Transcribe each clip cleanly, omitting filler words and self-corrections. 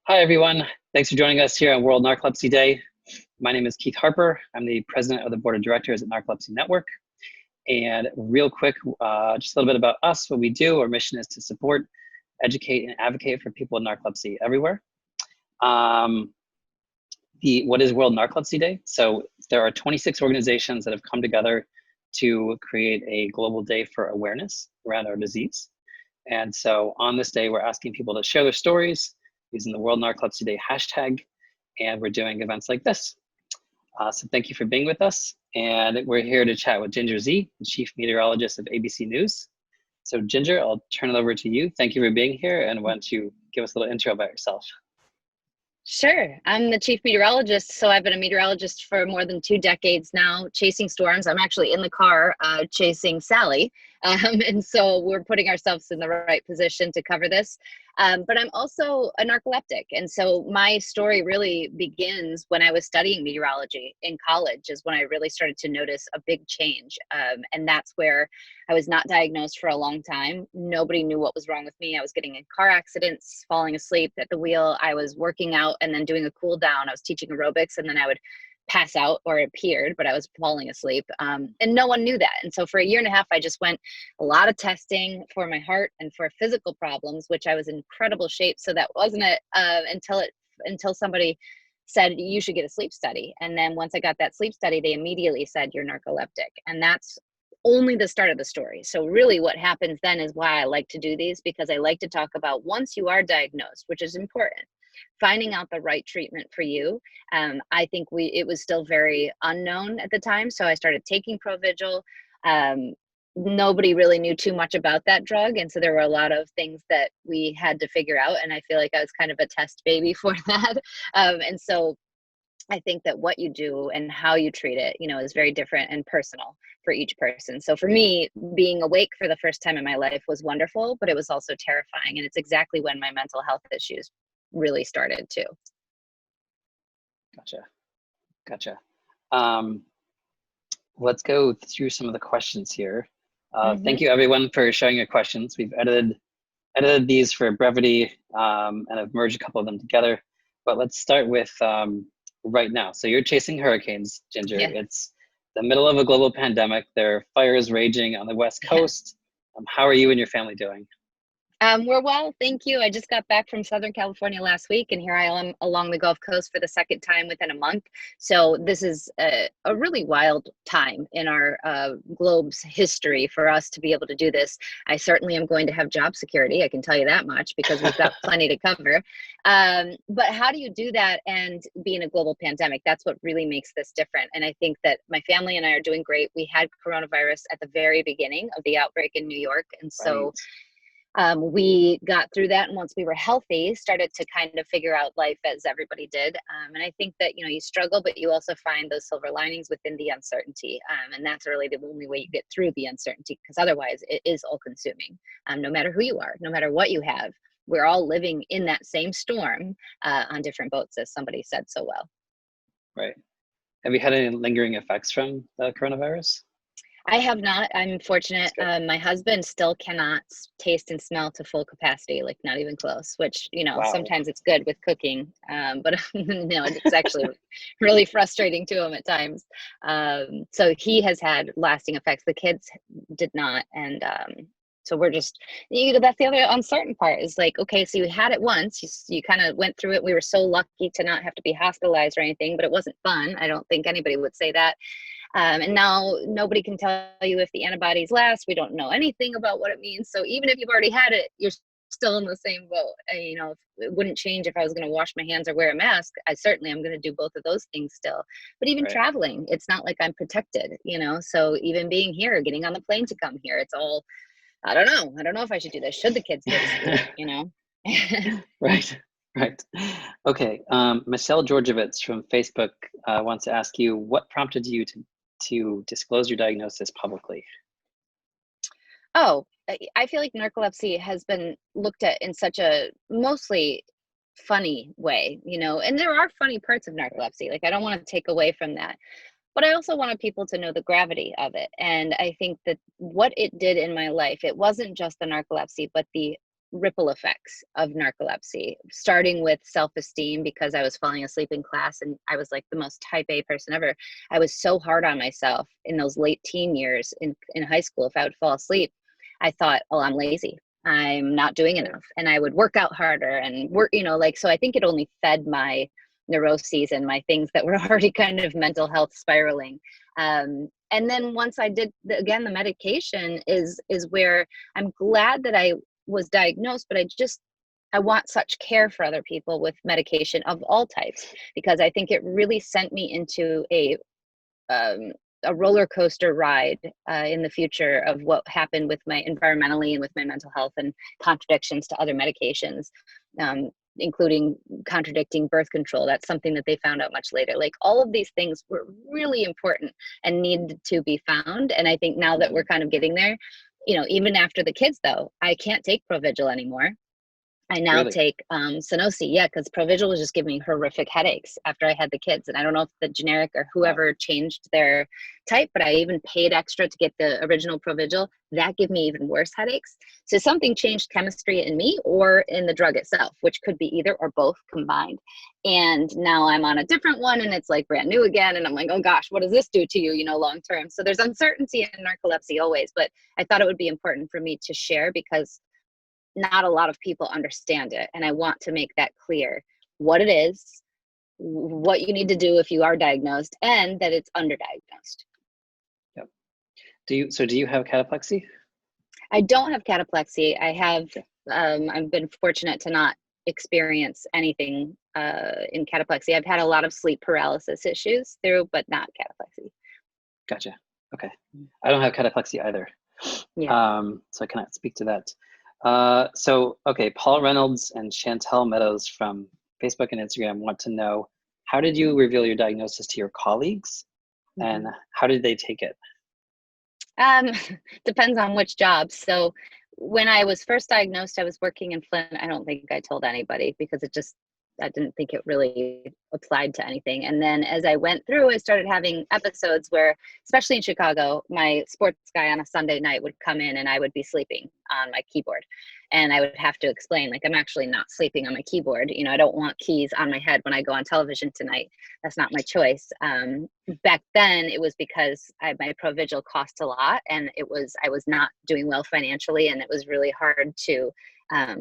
Hi, everyone. Thanks for joining us here on World Narcolepsy Day. My name is Keith Harper. I'm the president of the board of directors at Narcolepsy Network. And real quick, just a little bit about us, what we do. Our mission is to support, educate, and advocate for people with narcolepsy everywhere. What is World Narcolepsy Day? So there are 26 organizations that have come together to create a global day for awareness around our disease. And so on this day, we're asking people to share their stories using the World Narcolepsy Day hashtag, and we're doing events like this. So thank you for being with us. And we're here to chat with Ginger Z, the Chief Meteorologist of ABC News. So Ginger, I'll turn it over to you. Thank you for being here, and why don't you give us a little intro about yourself? Sure. I'm the chief meteorologist, so I've been a meteorologist for more than 2 decades now, chasing storms. I'm actually in the car chasing Sally, and so we're putting ourselves in the right position to cover this. But I'm also a narcoleptic, and so my story really begins when I was studying meteorology in college, is when I really started to notice a big change, and that's where I was not diagnosed for a long time. Nobody knew what was wrong with me. I was getting in car accidents, falling asleep at the wheel. I was working out and then doing a cool down. I was teaching aerobics, and then I would pass out, or it appeared, but I was falling asleep. And no one knew that. And so for a year and a half, I just went a lot of testing for my heart and for physical problems, which I was in incredible shape. So that wasn't it until somebody said you should get a sleep study. And then once I got that sleep study, they immediately said you're narcoleptic. And that's only the start of the story. So really what happens then is why I like to do these, because I like to talk about once you are diagnosed, which is important, finding out the right treatment for you. I think it was still very unknown at the time. So I started taking Provigil. Nobody really knew too much about that drug. And so there were a lot of things that we had to figure out. And I feel like I was kind of a test baby for that. And so I think that what you do and how you treat it, is very different and personal for each person. So for me, being awake for the first time in my life was wonderful, but it was also terrifying. And it's exactly when my mental health issues really started too. Gotcha. Let's go through some of the questions here. Thank you everyone for sharing your questions. We've edited these for brevity, and I've merged a couple of them together. But let's start with right now. So you're chasing hurricanes, Ginger. Yeah. It's the middle of a global pandemic. There are fires raging on the West Coast. How are you and your family doing? We're well, thank you. I just got back from Southern California last week, and here I am along the Gulf Coast for the second time within a month. So this is a really wild time in our globe's history for us to be able to do this. I certainly am going to have job security, I can tell you that much, because we've got plenty to cover. But how do you do that and be in a global pandemic? That's what really makes this different. And I think that my family and I are doing great. We had coronavirus at the very beginning of the outbreak in New York, and so Right. we got through that, and once we were healthy, started to kind of figure out life as everybody did. And I think that you struggle, but you also find those silver linings within the uncertainty, and that's really the only way you get through the uncertainty, because otherwise it is all consuming. No matter who you are, no matter what you have, we're all living in that same storm on different boats, as somebody said so well. Right. Have you had any lingering effects from the coronavirus? I have not. I'm fortunate. That's good. My husband still cannot taste and smell to full capacity, like not even close, which, Wow. sometimes it's good with cooking. But no, it's actually really frustrating to him at times. So he has had lasting effects. The kids did not. And so we're just, that's the other uncertain part, is like, okay, so you had it once, you kind of went through it. We were so lucky to not have to be hospitalized or anything, but it wasn't fun. I don't think anybody would say that. And now nobody can tell you if the antibodies last. We don't know anything about what it means. So even if you've already had it, you're still in the same boat. It wouldn't change if I was going to wash my hands or wear a mask. I certainly am going to do both of those things still. But even Right. traveling, it's not like I'm protected, So even being here, getting on the plane to come here, it's all, I don't know. I don't know if I should do this. Should the kids go to school? Right. Right. Okay. Michelle Georgievitz from Facebook wants to ask you, what prompted you to disclose your diagnosis publicly? Oh, I feel like narcolepsy has been looked at in such a mostly funny way, and there are funny parts of narcolepsy. Like, I don't want to take away from that. But I also wanted people to know the gravity of it. And I think that what it did in my life, it wasn't just the narcolepsy, but the ripple effects of narcolepsy, starting with self-esteem, because I was falling asleep in class and I was like the most type A person ever. I was so hard on myself in those late teen years in high school. If I would fall asleep, I thought, oh, I'm lazy, I'm not doing enough. And I would work out harder and work, like, so I think it only fed my neuroses and my things that were already kind of mental health spiraling. And then once I did, again, the medication is where I'm glad that I was diagnosed, but I want such care for other people with medication of all types, because I think it really sent me into a roller coaster ride in the future of what happened with my environmentally and with my mental health, and contradictions to other medications, including contradicting birth control. That's something that they found out much later. Like, all of these things were really important and needed to be found. And I think now that we're kind of getting there, even after the kids, though, I can't take Provigil anymore. I now Really? take Sunosi, yeah, because Provigil was just giving me horrific headaches after I had the kids. And I don't know if the generic or whoever changed their type, but I even paid extra to get the original Provigil. That gave me even worse headaches. So something changed chemistry in me or in the drug itself, which could be either or both combined. And now I'm on a different one and it's like brand new again. And I'm like, oh gosh, what does this do to you, long term? So there's uncertainty in narcolepsy always, but I thought it would be important for me to share, because not a lot of people understand it. And I want to make that clear, what it is, what you need to do if you are diagnosed, and that it's underdiagnosed. Yep. Do you have cataplexy? I don't have cataplexy. I have, I've been fortunate to not experience anything in cataplexy. I've had a lot of sleep paralysis issues through, but not cataplexy. Gotcha. Okay. I don't have cataplexy either. Yeah. So I cannot speak to that. Okay, Paul Reynolds and Chantel Meadows from Facebook and Instagram want to know, how did you reveal your diagnosis to your colleagues, and how did they take it? Depends on which job. So when I was first diagnosed, I was working in Flint. I don't think I told anybody, because I didn't think it really applied to anything. And then as I went through, I started having episodes where, especially in Chicago, my sports guy on a Sunday night would come in and I would be sleeping on my keyboard. And I would have to explain, like, I'm actually not sleeping on my keyboard. I don't want keys on my head when I go on television tonight. That's not my choice. Back then, it was because my Provigil cost a lot, and I was not doing well financially, and it was really hard to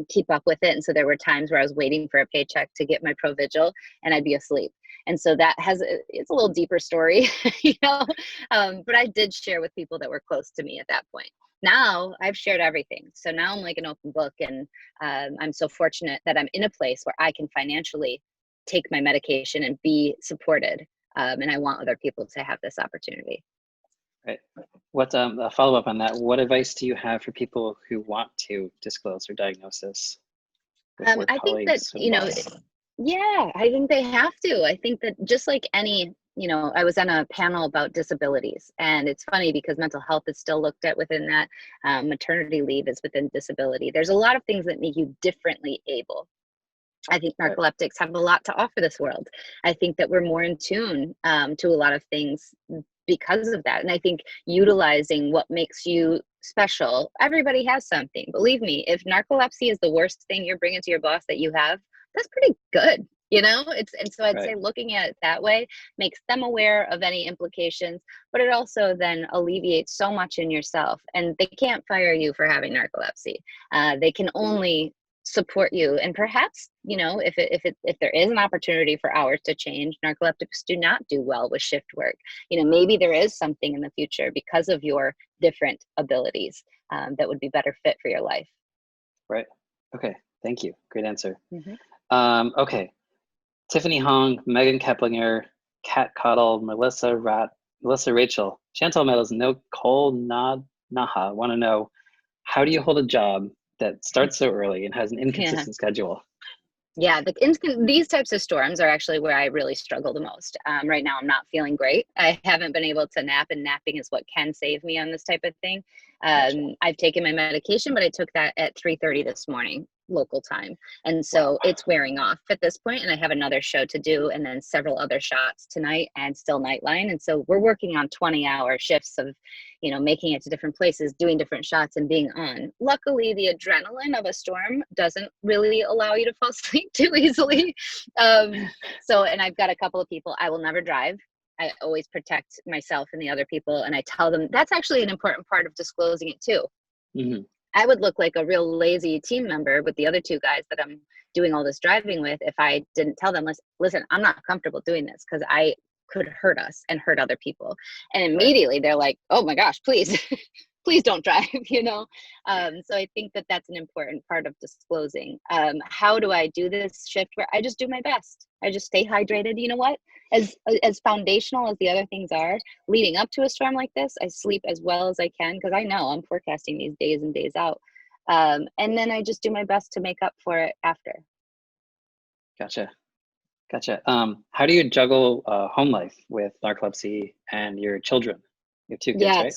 keep up with it. And so there were times where I was waiting for a paycheck to get my Provigil and I'd be asleep. And so it's a little deeper story, but I did share with people that were close to me at that point. Now I've shared everything. So now I'm like an open book, and I'm so fortunate that I'm in a place where I can financially take my medication and be supported. And I want other people to have this opportunity. Right. What a follow up on that? What advice do you have for people who want to disclose their diagnosis with work I think that yeah, I think they have to. I think that just like any, I was on a panel about disabilities, and it's funny because mental health is still looked at within that. Maternity leave is within disability. There's a lot of things that make you differently able. I think narcoleptics have a lot to offer this world. I think that we're more in tune to a lot of things because of that. And I think utilizing what makes you special, everybody has something. Believe me, if narcolepsy is the worst thing you're bringing to your boss that you have, that's pretty good. And so I'd say looking at it that way makes them aware of any implications, but it also then alleviates so much in yourself. And they can't fire you for having narcolepsy. They can only support you. And perhaps, if there is an opportunity for hours to change, narcoleptics do not do well with shift work. Maybe there is something in the future because of your different abilities that would be better fit for your life. Right. Okay. Thank you. Great answer. Okay. Tiffany Hong, Megan Keplinger, Kat Cottle, Melissa Rachel, Chantal Meadows, Nicole Naha want to know, how do you hold a job that starts so early and has an inconsistent schedule? Yeah, these types of storms are actually where I really struggle the most. Right now, I'm not feeling great. I haven't been able to nap, and napping is what can save me on this type of thing. I've taken my medication, but I took that at 3:30 this morning. local time. And so it's wearing off at this point, and I have another show to do and then several other shots tonight and still Nightline. And so we're working on 20-hour shifts of, making it to different places, doing different shots and being on. Luckily, the adrenaline of a storm doesn't really allow you to fall asleep too easily. And I've got a couple of people. I will never drive. I always protect myself and the other people. And I tell them that's actually an important part of disclosing it too. Mm-hmm. I would look like a real lazy team member with the other two guys that I'm doing all this driving with if I didn't tell them, listen, I'm not comfortable doing this because I could hurt us and hurt other people. And immediately they're like, oh my gosh, please, please don't drive, So I think that that's an important part of disclosing. How do I do this shift where I just do my best? I just stay hydrated. You know what? As foundational as the other things are, leading up to a storm like this, I sleep as well as I can because I know I'm forecasting these days and days out. And then I just do my best to make up for it after. Gotcha. How do you juggle home life with narcolepsy and your children? You have 2 kids, right?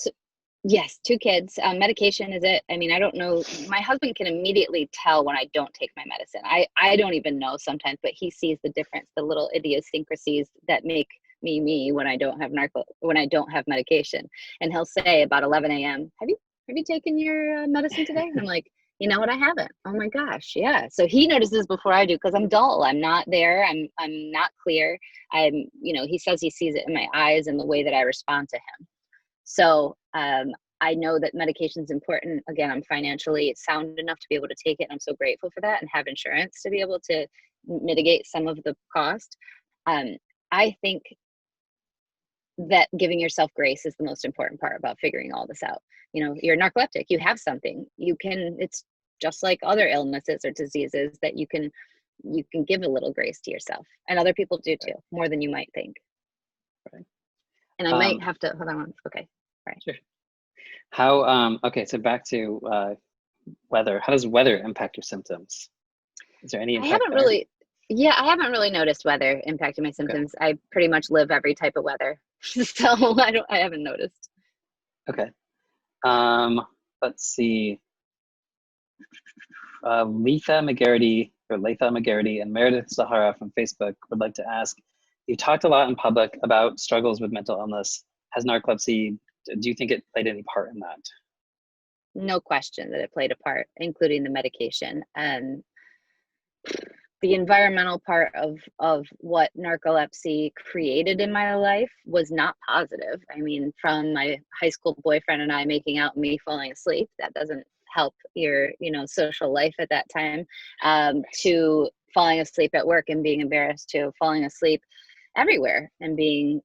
Yes, 2 kids. Medication is it. I mean, I don't know. My husband can immediately tell when I don't take my medicine. I don't even know sometimes, but he sees the difference, the little idiosyncrasies that make me when I don't have medication. And he'll say about 11 a.m., have you taken your medicine today? And I'm like, you know what? I haven't. Oh my gosh. Yeah. So he notices before I do because I'm dull. I'm not there. I'm not clear. He says he sees it in my eyes and the way that I respond to him. So I know that medication is important. Again, I'm financially sound enough to be able to take it. And I'm so grateful for that and have insurance to be able to mitigate some of the cost. I think that giving yourself grace is the most important part about figuring all this out. You're narcoleptic, you have something, it's just like other illnesses or diseases that you can give a little grace to yourself, and other people do too, more than you might think. Right. And I might have to, hold on. Okay. Right. Sure. How, okay. So back to weather. How does weather impact your symptoms? Is there any impact? I haven't really noticed weather impacting my symptoms. Okay. I pretty much live every type of weather. So I haven't noticed. Okay. Let's see. Letha McGarity and Meredith Sahara from Facebook would like to ask, you talked a lot in public about struggles with mental illness. Has narcolepsy, do you think it played any part in that? No question that it played a part, including the medication. The environmental part of what narcolepsy created in my life was not positive. I mean, from my high school boyfriend and I making out and me falling asleep, that doesn't help your, social life at that time, to falling asleep at work and being embarrassed, to falling asleep everywhere and being,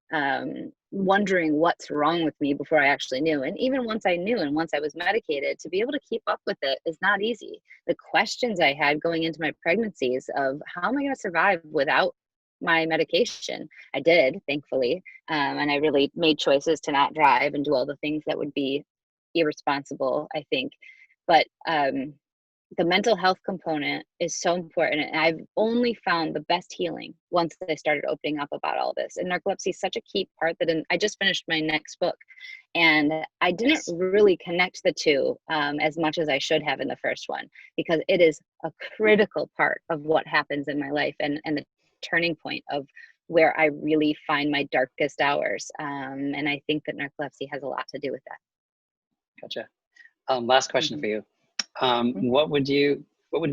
wondering what's wrong with me before I actually knew. And even once I knew and once I was medicated, to be able to keep up with it is not easy. The questions I had going into my pregnancies of how am I going to survive without my medication? I did, thankfully. And I really made choices to not drive and do all the things that would be irresponsible, I think. But the mental health component is so important. And I've only found the best healing once I started opening up about all this. And narcolepsy is such a key part that I just finished my next book. And I didn't really connect the two as much as I should have in the first one, because it is a critical part of what happens in my life and the turning point of where I really find my darkest hours. And I think that narcolepsy has a lot to do with that. Gotcha. Last question for you. What would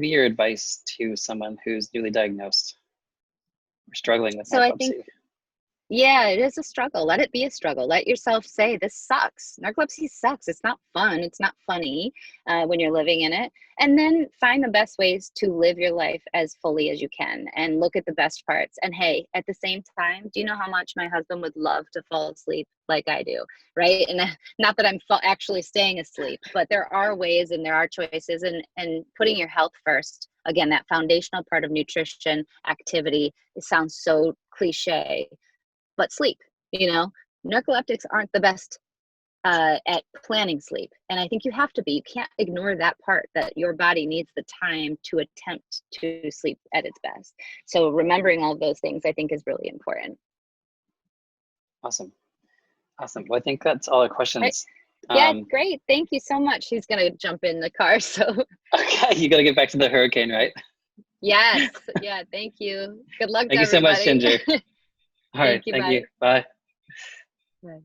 be your advice to someone who's newly diagnosed or struggling with narcolepsy? I think, it is a struggle. Let it be a struggle. Let yourself say, this sucks. Narcolepsy sucks. It's not fun. It's not funny when you're living in it. And then find the best ways to live your life as fully as you can and look at the best parts. And hey, at the same time, do you know how much my husband would love to fall asleep like I do, right? And not that I'm actually staying asleep, but there are ways and there are choices, and putting your health first. Again, that foundational part of nutrition, activity, it sounds so cliche, but sleep, narcoleptics aren't the best at planning sleep. And I think you have to be. You can't ignore that part, that your body needs the time to attempt to sleep at its best. So remembering all of those things, I think, is really important. Awesome. Well, I think that's all our questions. Yeah, Um, great. Thank you so much. He's gonna jump in the car. So okay, you got to get back to the hurricane, right? yes. Yeah, thank you. Good luck to Thank you so much, everybody. Ginger. All right, Thank you. thank you. Bye. Bye. Bye.